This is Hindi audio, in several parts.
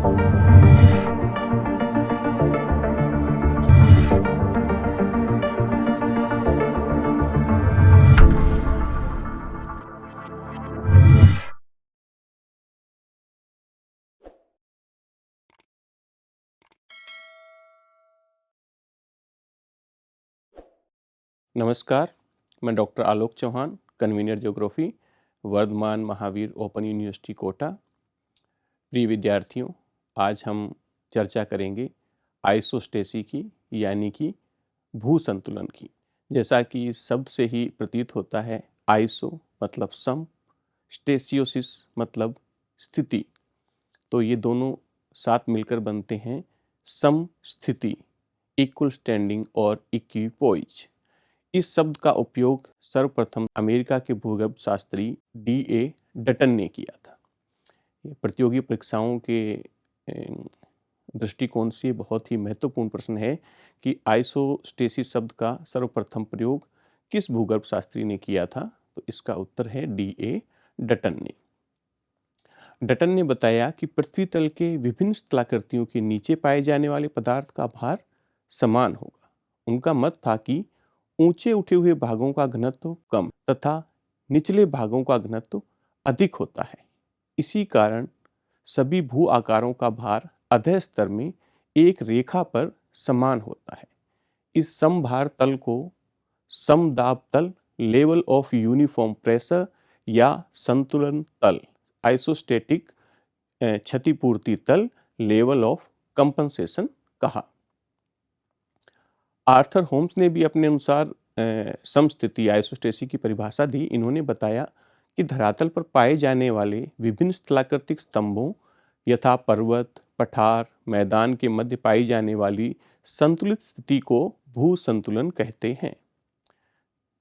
नमस्कार, मैं doctor Alok Chauhan, convener geography, Vardhman Mahaveer open university Kota. प्रिय विद्यार्थियों, आज हम चर्चा करेंगे आइसोस्टेसी की, यानी कि भू संतुलन की। जैसा कि शब्द से ही प्रतीत होता है, आइसो मतलब सम, स्टेसियोसिस मतलब स्थिति, तो ये दोनों साथ मिलकर बनते हैं सम स्थिति, इक्वल स्टैंडिंग और इक्विपोइज। इस शब्द का उपयोग सर्वप्रथम अमेरिका के भूगर्भ शास्त्री D.A. डटन ने किया था। ये प्रतियोगी परीक्षाओं के दृष्टिकोण से बहुत ही महत्वपूर्ण प्रश्न है कि आइसोस्टेसिस शब्द का सर्वप्रथम प्रयोग किस भूगर्भ शास्त्री ने किया था। तो इसका उत्तर है D.A. डटन ने। डटन ने बताया कि पृथ्वी तल के विभिन्न स्थलाकृतियों के नीचे पाए जाने वाले पदार्थ का भार समान होगा। उनका मत था कि ऊंचे उठे हुए भागों का घनत्व कम तथा निचले भागों का घनत्व अधिक होता है। इसी कारण सभी भू आकारों का भार अधः स्तर में एक रेखा पर समान होता है। इस समभार तल को समदाब तल, लेवल ऑफ यूनिफॉर्म प्रेशर या संतुलन तल, आइसोस्टेटिक क्षतिपूर्ति तल, लेवल ऑफ कंपनसेशन कहा। आर्थर होम्स ने भी अपने अनुसार समस्थिति आइसोस्टेसी की परिभाषा दी। इन्होंने बताया कि धरातल पर पाए जाने वाले विभिन्न स्थलाकृतिक स्तंभों यथा पर्वत, पठार, मैदान के मध्य पाई जाने वाली संतुलित स्थिति को भू संतुलन कहते हैं।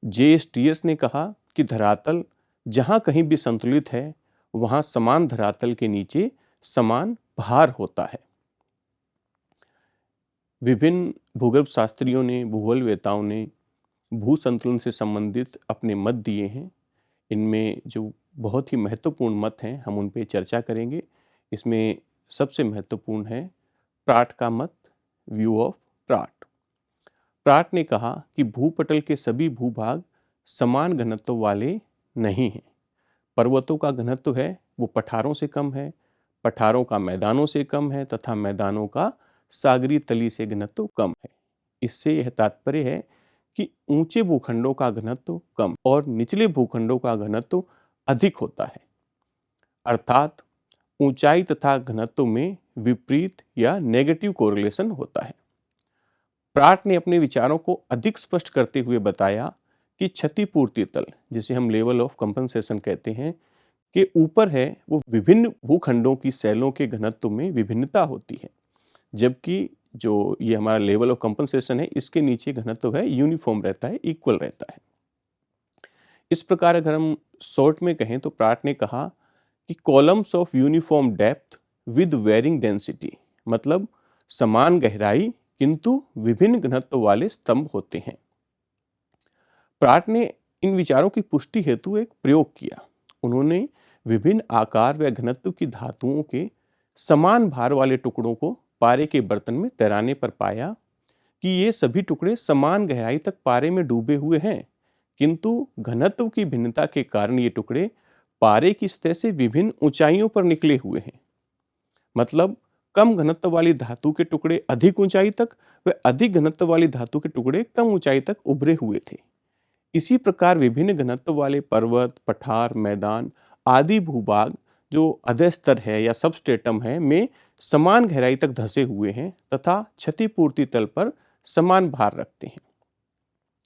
J.S. ने कहा कि धरातल जहां कहीं भी संतुलित है, वहां समान धरातल के नीचे समान भार होता है। विभिन्न भूगर्भ शास्त्रियों ने, भूगोलवेताओं ने भू संतुलन से संबंधित अपने मत दिए हैं। इनमें जो बहुत ही महत्वपूर्ण मत हैं, हम उन पे चर्चा करेंगे। इसमें सबसे महत्वपूर्ण है प्राट का मत, व्यू ऑफ प्राट। प्राट ने कहा कि भूपटल के सभी भूभाग समान घनत्व वाले नहीं हैं। पर्वतों का घनत्व है वो पठारों से कम है, पठारों का मैदानों से कम है तथा मैदानों का सागरीय तली से घनत्व कम है। इससे यह तात्पर्य है कि ऊंचे भूखंडों का घनत्व कम और निचले भूखंडों का घनत्व अधिक होता है। अर्थात ऊंचाई तथा घनत्व में विपरीत या नेगेटिव कोरिलेशन होता है। प्राट ने अपने विचारों को अधिक स्पष्ट करते हुए बताया कि क्षतिपूर्ति तल, जिसे हम लेवल ऑफ कंपनसेशन कहते हैं, के ऊपर है वो विभिन्न भूखंडों की शैलों के घनत्व में विभिन्नता होती है, जबकि जो ये हमारा लेवल ऑफ कंपनसेशन है, इसके नीचे घनत्व है यूनिफॉर्म रहता है, इक्वल रहता है। इस प्रकार अगर हम शॉर्ट में कहें तो प्राट ने कहा कि columns of uniform depth with varying density, मतलब समान गहराई किंतु विभिन्न घनत्व वाले स्तंभ होते हैं। प्राट ने इन विचारों की पुष्टि हेतु एक प्रयोग किया। उन्होंने विभिन्न आकार व घनत्व की धातुओं के समान भार वाले टुकड़ों को पारे के बर्तन में तैराने पर पाया कि ये सभी टुकड़े समान गहराई तक पारे में डूबे हुए हैं, किंतु घनत्व की भिन्नता के कारण ये टुकड़े पारे की सतह से विभिन्न ऊंचाइयों पर निकले हुए हैं। मतलब कम घनत्व वाली धातु के टुकड़े अधिक ऊंचाई तक व अधिक घनत्व वाली धातु के टुकड़े कम ऊंचाई तक उभरे हुए थे। इसी प्रकार विभिन्न घनत्व वाले पर्वत, पठार, मैदान आदि भूभाग जो अधः स्तर है या सबस्ट्रेटम है में समान गहराई तक धंसे हुए हैं तथा क्षतिपूर्ति तल पर समान भार रखते हैं।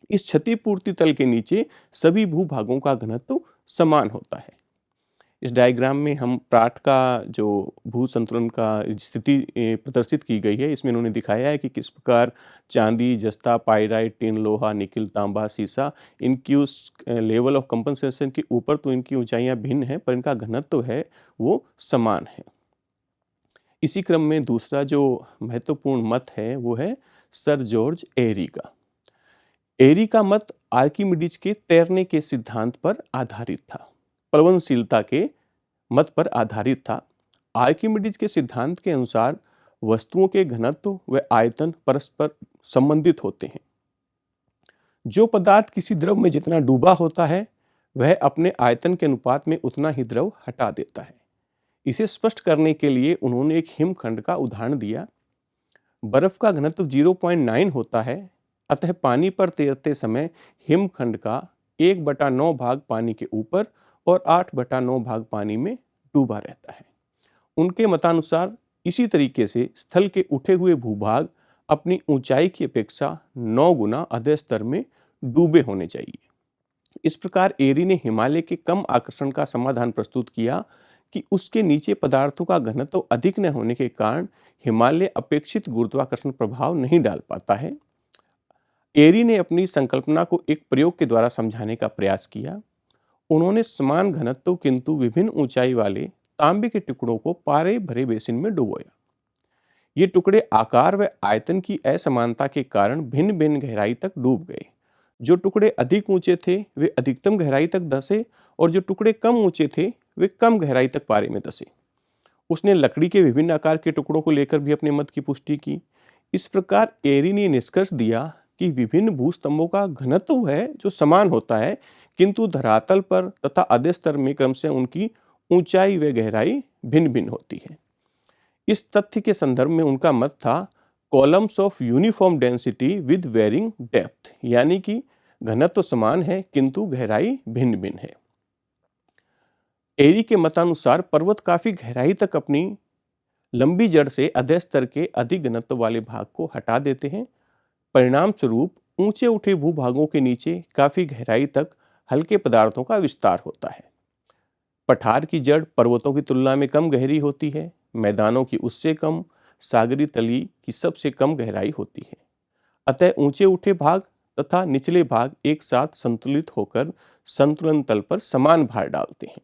इस क्षतिपूर्ति तल के नीचे सभी भूभागों का घनत्व समान होता है। इस डायग्राम में हम प्राट का जो भू संतुलन का स्थिति प्रदर्शित की गई है, इसमें इन्होंने दिखाया है कि किस प्रकार चांदी, जस्ता, पाइराइट, टिन, लोहा, निकिल, तांबा, सीसा, इनकी उस लेवल ऑफ कंपनसेशन के ऊपर तो इनकी ऊंचाइयां भिन्न हैं, पर इनका घनत्व है वो समान है। इसी क्रम में दूसरा जो महत्वपूर्ण मत है वो है सर जॉर्ज एरी का। एरी का मत आर्किमिडीज के तैरने के सिद्धांत पर आधारित था, प्लवनशीलता के मत पर आधारित था। आर्किमिडीज के सिद्धांत के अनुसार वस्तुओं के घनत्व व आयतन परस्पर संबंधित होते हैं। जो पदार्थ किसी द्रव में जितना डूबा होता है वह अपने आयतन के अनुपात में उतना ही द्रव हटा देता है। इसे स्पष्ट करने के लिए उन्होंने एक हिमखंड का उदाहरण दिया। बर्फ का घनत्व 0.9 होता है, अतः पानी पर तैरते समय हिमखंड का 1/9 भाग पानी के ऊपर और 8/9 भाग पानी में डूबा रहता है। उनके मतानुसार इसी तरीके से स्थल के उठे हुए भूभाग अपनी ऊंचाई की अपेक्षा 9 गुना अधः स्तर में डूबे होने चाहिए। इस प्रकार एरी ने हिमालय के कम आकर्षण का समाधान प्रस्तुत किया कि उसके नीचे पदार्थों का घनत्व अधिक न होने के कारण हिमालय अपेक्षित गुरुत्वाकर्षण प्रभाव नहीं डाल पाता है। एरी ने अपनी संकल्पना को एक प्रयोग के द्वारा समझाने का प्रयास किया। उन्होंने समान घनत्व किंतु विभिन्न ऊंचाई वाले तांबे के टुकड़ों को पारे भरे बेसिन में डुबोया। ये टुकड़े आकार व आयतन की असमानता के कारण भिन्न भिन्न गहराई तक डूब गए। जो टुकड़े अधिक ऊंचे थे वे अधिकतम गहराई तक धंसे और जो टुकड़े कम ऊंचे थे वे कम गहराई तक पारे में धंसे। उसने लकड़ी के विभिन्न आकार के टुकड़ों को लेकर भी अपने मत की पुष्टि की। इस प्रकार एरी ने निष्कर्ष दिया कि विभिन्न भूस्तंभों का घनत्व है जो समान होता है, किंतु धरातल पर तथा अधः स्तर में क्रमशः उनकी ऊंचाई व गहराई भिन्न भिन्न होती है। इस तथ्य के संदर्भ में उनका मत था columns of uniform density with varying depth, यानी कि घनत्व समान है किंतु गहराई भिन्न भिन्न है। एरी के मतानुसार पर्वत काफी गहराई तक अपनी लंबी जड़ से अधः स्तर के अधिक घनत्व वाले भाग को हटा देते हैं। परिणाम स्वरूप ऊंचे उठे भूभागों के नीचे काफी गहराई तक हल्के पदार्थों का विस्तार होता है। पठार की जड़ पर्वतों की तुलना में कम गहरी होती है। मैदानों की उससे कम, सागरी तली की सबसे कम गहराई होती है। अतः ऊंचे उठे भाग तथा निचले भाग एक साथ संतुलित होकर संतुलन तल पर समान भार डालते हैं।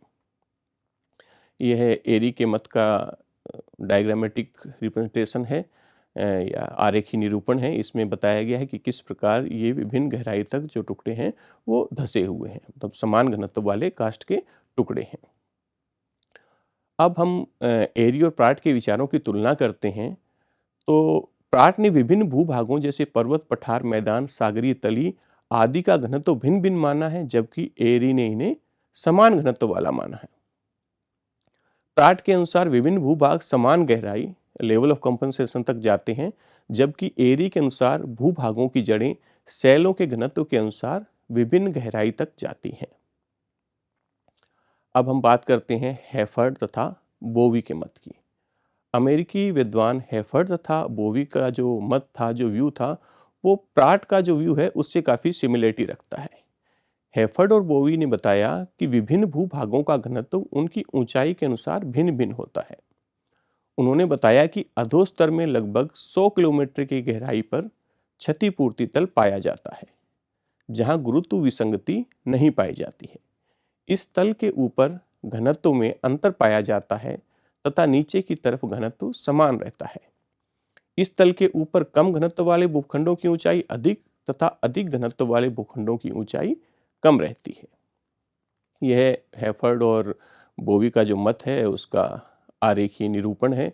यह एरी के मत का डायग्रामेटिक रिप्रेजेंटेशन है या आरेखी निरूपण है। इसमें बताया गया है कि किस प्रकार ये विभिन्न गहराई तक जो टुकड़े हैं वो धंसे हुए हैं, मतलब समान घनत्व वाले काष्ठ के टुकड़े हैं। अब हम एरी और प्राट के विचारों की तुलना करते हैं। तो प्राट ने विभिन्न भूभागों जैसे पर्वत, पठार, मैदान, सागरीय तली आदि का घनत्व भिन्न भिन्न माना है, जबकि एरी ने इन्हें समान घनत्व वाला माना है। प्राट के अनुसार विभिन्न भूभाग समान गहराई लेवल ऑफ कंपनसेशन तक जाते हैं, जबकि एरी के अनुसार भूभागों की जड़ें सैलों के घनत्व के अनुसार विभिन्न गहराई तक जाती हैं। अब हम बात करते हैं हेफर्ड तथा बोवी के मत की। अमेरिकी विद्वान हेफर्ड तथा बोवी का जो मत था, जो व्यू था, वो प्राट का जो व्यू है उससे काफ़ी सिमिलरिटी रखता है। हेफर्ड और बोवी ने बताया कि विभिन्न भूभागों का घनत्व उनकी ऊंचाई के अनुसार भिन्न भिन्न होता है। उन्होंने बताया कि अधोस्तर में लगभग 100 किलोमीटर की गहराई पर क्षतिपूर्ति तल पाया जाता है, जहां गुरुत्व विसंगति नहीं पाई जाती है। इस तल के ऊपर घनत्व में अंतर पाया जाता है तथा नीचे की तरफ घनत्व समान रहता है। इस तल के ऊपर कम घनत्व वाले भूखंडों की ऊंचाई अधिक तथा अधिक घनत्व वाले भूखंडों की ऊंचाई कम रहती है। यह हेफर्ड और बोवी का जो मत है उसका आरेखीय निरूपण है।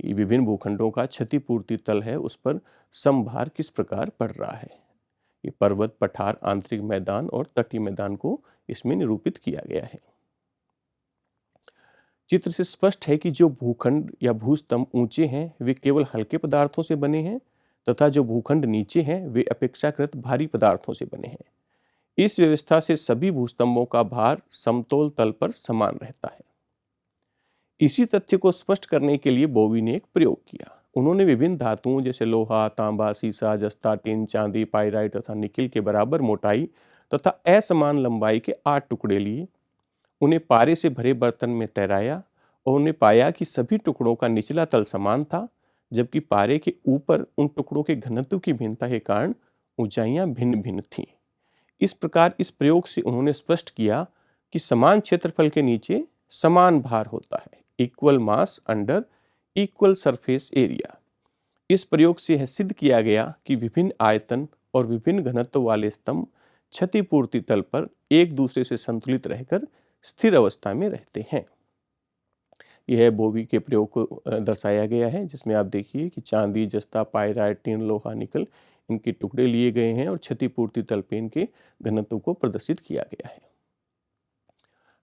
ये विभिन्न भूखंडों का क्षतिपूर्ति तल है, उस पर समभार किस प्रकार पड़ रहा है। ये पर्वत, पठार, आंतरिक मैदान और तटीय मैदान को इसमें निरूपित किया गया है। चित्र से स्पष्ट है कि जो भूखंड या भूस्तंभ ऊंचे हैं वे केवल हल्के पदार्थों से बने हैं तथा जो भूखंड नीचे हैं वे अपेक्षाकृत भारी पदार्थों से बने हैं। इस व्यवस्था से सभी भूस्तंभों का भार समतोल तल पर समान रहता है। इसी तथ्य को स्पष्ट करने के लिए बोवी ने एक प्रयोग किया। उन्होंने विभिन्न धातुओं जैसे लोहा, तांबा, सीसा, जस्ता, टिन, चांदी, पाइराइट तथा निकिल के बराबर मोटाई तथा असमान लंबाई के 8 टुकड़े लिए। उन्हें पारे से भरे बर्तन में तैराया और उन्हें पाया कि सभी टुकड़ों का निचला तल समान था, जबकि पारे के ऊपर उन टुकड़ों के घनत्व की भिन्नता के कारण ऊंचाइयां भिन्न भिन्न थीं। इस प्रकार इस प्रयोग से उन्होंने स्पष्ट किया कि समान क्षेत्रफल के नीचे समान भार होता है, इक्वल मास अंडर इक्वल सरफेस एरिया। इस प्रयोग से यह सिद्ध किया गया कि विभिन्न आयतन और विभिन्न घनत्व वाले स्तंभ क्षतिपूर्ति तल पर एक दूसरे से संतुलित रहकर स्थिर अवस्था में रहते हैं। यह बोवी के प्रयोग को दर्शाया गया है, जिसमें आप देखिए कि चांदी, जस्ता, पायराइट, टिन, लोहा, निकल इनके टुकड़े लिए गए हैं और क्षतिपूर्ति तल पे इनके घनत्व को प्रदर्शित किया गया है।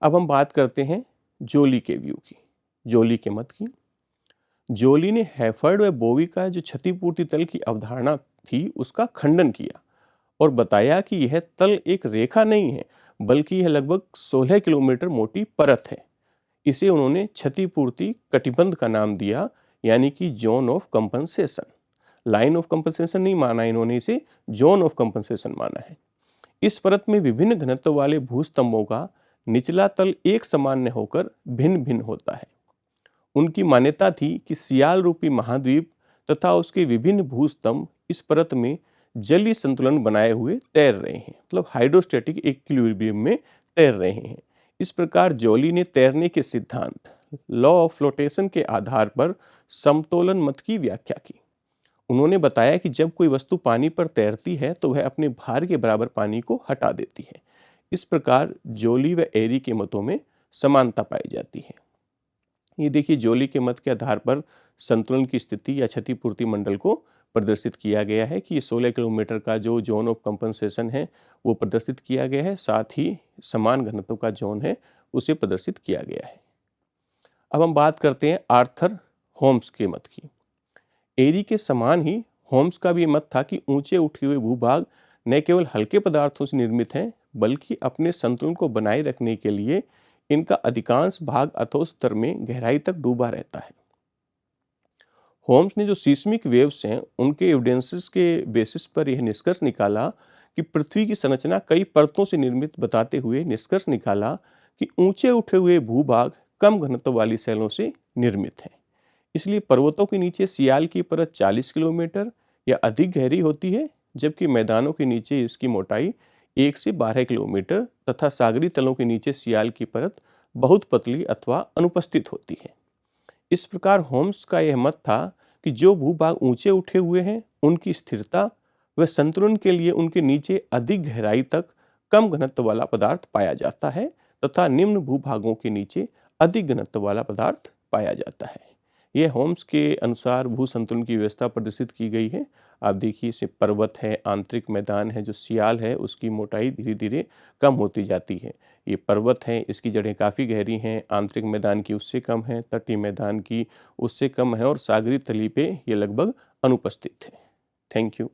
अब हम बात करते हैं जोली के व्यू की, जोली के मत की। जोली ने हैफर्ड व बोवी का जो क्षतिपूर्ति तल की अवधारणा थी उसका खंडन किया और बताया कि यह तल एक रेखा नहीं है, बल्कि यह लगभग 16 किलोमीटर मोटी परत है। इसे उन्होंने क्षतिपूर्ति कटिबंध का नाम दिया, यानी कि zone of compensation. Line of compensation नहीं माना इन्होंने, इसे जोन ऑफ कंपनसेशन माना है। इस परत में विभिन्न घनत्व वाले भूस्तंभों का निचला तल एक सामान्य होकर भिन्न भिन्न होता है। उनकी मान्यता थी कि सियाल रूपी महाद्वीप तथा उसके विभिन्न भूस्तंभ इस परत में जलीय संतुलन बनाए हुए तैर रहे हैं, मतलब हाइड्रोस्टैटिक इक्विलिब्रियम में तैर रहे हैं। इस प्रकार जोली ने तैरने के सिद्धांत, लॉ ऑफ फ्लोटेशन के आधार पर समतोलन मत की व्याख्या की। उन्होंने बताया कि जब कोई वस्तु पानी पर तैरती है तो वह अपने भार के बराबर पानी को हटा देती है। इस प्रकार जोली व एरी के मतों में समानता पाई जाती है। ये देखिए, जोली के मत के आधार पर संतुलन की स्थिति या क्षतिपूर्ति मंडल को प्रदर्शित किया गया है कि ये 16 किलोमीटर का जो जोन ऑफ कंपनसेशन है वो प्रदर्शित किया गया है, साथ ही समान घनत्व का जोन है उसे प्रदर्शित किया गया है। अब हम बात करते हैं आर्थर होम्स के मत की। एरी के समान ही होम्स का भी मत था कि ऊंचे उठे हुए भूभाग न केवल हल्के पदार्थों से निर्मित हैं, बल्कि अपने संतुलन को बनाए रखने के लिए इनका अधिकांश भाग अथोह स्तर में गहराई तक डूबा रहता है। होम्स ने जो सीस्मिक वेव्स हैं उनके एविडेंसेस के बेसिस पर यह निष्कर्ष निकाला कि पृथ्वी की संरचना कई परतों से निर्मित बताते हुए निष्कर्ष निकाला कि ऊंचे उठे हुए भूभाग कम घनत्व वाली शैलों से निर्मित हैं। इसलिए पर्वतों के नीचे सियाल की परत 40 किलोमीटर या अधिक गहरी होती है, जबकि मैदानों के नीचे इसकी मोटाई 1 से 12 किलोमीटर तथा सागरी तलों के नीचे सियाल की परत बहुत पतली अथवा अनुपस्थित होती है। इस प्रकार होम्स का यह मत था कि जो भूभाग ऊंचे उठे हुए हैं उनकी स्थिरता व संतुलन के लिए उनके नीचे अधिक गहराई तक कम घनत्व वाला पदार्थ पाया जाता है तथा निम्न भूभागों के नीचे अधिक घनत्व वाला पदार्थ पाया जाता है। यह होम्स के अनुसार भू संतुलन की व्यवस्था प्रदर्शित की गई है। आप देखिए, इसे पर्वत है, आंतरिक मैदान है, जो सियाल है उसकी मोटाई धीरे धीरे कम होती जाती है। ये पर्वत है, इसकी जड़ें काफ़ी गहरी हैं, आंतरिक मैदान की उससे कम है, तटीय मैदान की उससे कम है और सागरी तली पे ये लगभग अनुपस्थित है। Thank you.